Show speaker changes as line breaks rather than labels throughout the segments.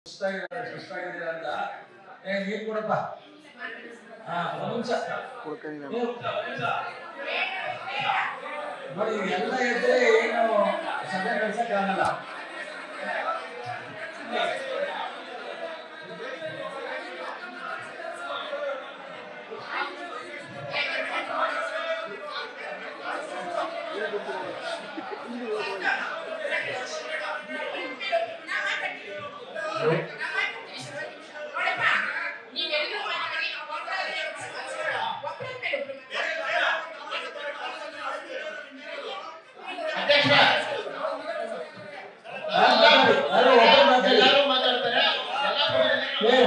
ಸುಸ್ತಾಗಿದ್ದೀರಾ ಅಂತ ನೀರು ಕೊಡಪ್ಪ. ಒಂದು ನಿಮಿಷ ನೋಡಿ, ಎಲ್ಲ ಇದ್ರೆ ಏನು ಸಭೆ ನಡೆಸಕ್ಕಾಗಲ್ಲ.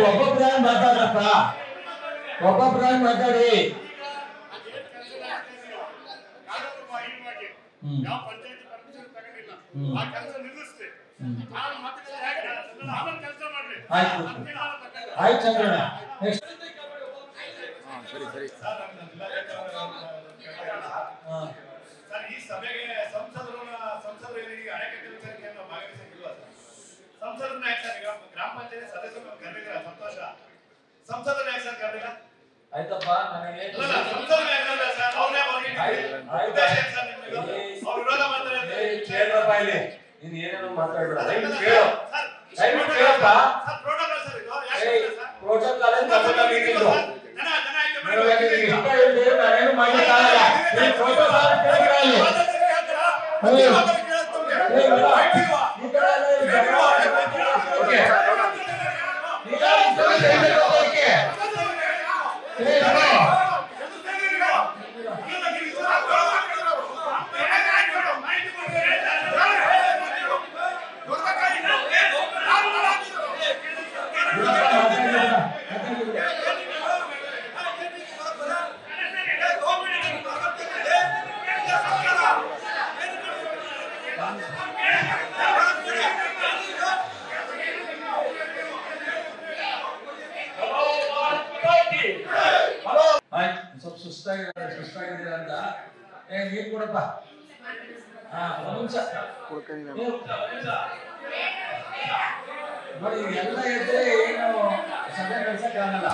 ಒಬ್ಬೊಬ್ಬರಾಗಿ ಮಾತಾಡ್ರಪ್ಪ, ಒಬ್ಬೊಬ್ಬರಾಗಿ ಮಾತಾಡಿ. ಆಯ್ತು ಚಂದ್ರಣ್ಣ,
ಸರಿ ಸರಿ
ಸರ್, ಈ ಸಭೆಗೆ ಸಂಸದರು ಅಣೆಕಟ್ಟು ಭಾಗವಹಿಸಿಲ್ವಾ ಸರ್? ಸಂಸದರನ್ನ ಯಾಕೆ ಸರ್ ಗ್ರಾಮ ಪಂಚಾಯತ್ ಸದಸ್ಯರು ಕರೆದಿಲ್ಲ? ಸಂತೋಷ. ಸಂಸದರನ್ನ ಯಾಕೆ ಸರ್ ಕರೆದಿಲ್ಲ?
ಆಯ್ತಪ್ಪ, ನನಗೆ
ಸಂಸದರನ್ನ ಯಾಕೆ ಕರೆದಿಲ್ಲ ಸರ್? ಉದ್ದೇಶ ಏನು ಸರ್ ನಿಮ್ದು? ಅವ್ರು ವಿರೋಧ ಮಾಡ್ತಾರೆ.
ಕೇಳಪ್ಪ, ಇಲ್ಲಿ ನೀನು ಏನೇನೋ ಮಾತಾಡ್ಬೇಡ, ದಯವಿಟ್ಟು ಕೇಳು. ದಯವಿಟ್ಟು ಕೇಳಪ್ಪ.
ಸರ್, ಪ್ರೋಟೋಕಾಲ್ ಸರ್ ಇದು. ಯಾಕೆ ಸರ್
ಪ್ರೋಟೋಕಾಲ್ ಅಂತ ಮೀಟಿಂಗ್ ನಾನೇನು ಮಾಡಿಕ್ಕಾಗಲ್ಲ. ಪ್ರೋಟೋಕಾಲ್ ಕೇಳಿಲ್ಲ. ಸ್ವಲ್ಪ ಸುಸ್ತಾಗಿದ್ದೀರಾ ಅಂತ ನೀರು ಕೊಡಪ್ಪ. ಒಂದು ನಿಮಿಷ ನೋಡಿ, ಎಲ್ಲ ಇದ್ರೆ ಏನು ಸಭೆ ನಡೆಸಕ್ಕಾಗಲ್ಲ.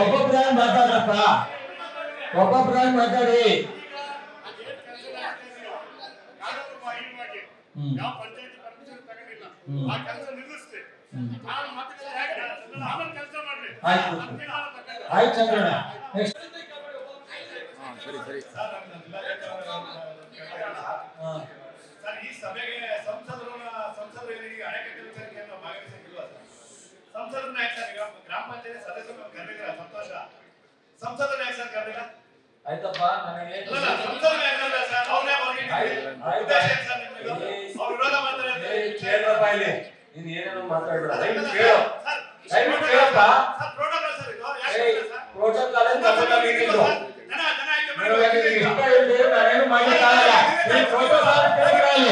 ಒಬ್ಬೊಬ್ಬರಾಗಿ ಮಾತಾಡ್ರಪ್ಪ, ಒಬ್ಬೊಬ್ಬರಾಗಿ ಮಾತಾಡಿ. ಆಯ್ತು ಆಯ್ತು ಚಂದ್ರಣ್ಣ,
ಸರಿ ಸರಿ
ಸರ್, ಈ ಸಭೆಗೆ ಸಂಸದರು ಅಣೆಕಟ್ಟು ಭಾಗವಹಿಸಿಲ್ವಾ ಸರ್? ಸಂಸದರನ್ನ ಯಾಕೆ ಸರ್ ಗ್ರಾಮ ಪಂಚಾಯತ್ ಸದಸ್ಯರು ಕರೆದಿಲ್ಲ? ಸಂತೋಷ. ಸಂಸದರನ್ನ ಯಾಕೆ ಸರ್ ಕರೆದಿಲ್ಲ?
ಆಯ್ತಪ್ಪ, ನನಗೆ
ಸಂಸದರನ್ನ ಯಾಕೆ ಕರೆದಿಲ್ಲ ಸರ್? ಉದ್ದೇಶ ಏನು ಸರ್ ನಿಮ್ದು? ಅವ್ರು ವಿರೋಧ ಮಾಡ್ತಾರೆ.
ಕೇಳಪ್ಪ, ಇಲ್ಲಿ ನೀನು ಏನೇನೋ ಮಾತಾಡ್ಬೇಡ, ದಯವಿಟ್ಟು ಕೇಳು. ದಯವಿಟ್ಟು ಕೇಳಪ್ಪ.
ಸರ್, ಪ್ರೋಟೋಕಾಲ್ ಸರ್ ಇದು. ಯಾಕೆ ಸರ್?
ಪ್ರೋಟೋಕಾಲ್ ಅಂತ ಮೀಟಿಂಗ್ ನಾನೇನು ಮಾಡಿಕ್ಕಾಗಲ್ಲ. ಪ್ರೋಟೋಕಾಲ್ ಕೇಳಿಲ್ಲ.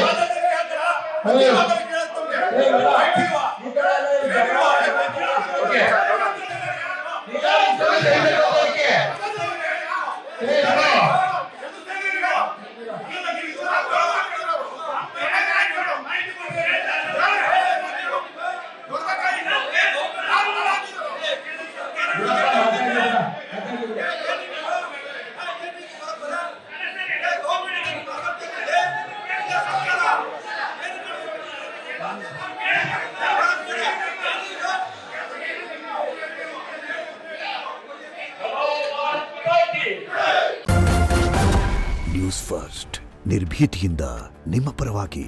ನ್ಯೂಸ್ ಫಸ್ಟ್ ನಿರ್ಭೀತಿಯಿಂದ ನಿಮ್ಮ ಪರವಾಗಿ.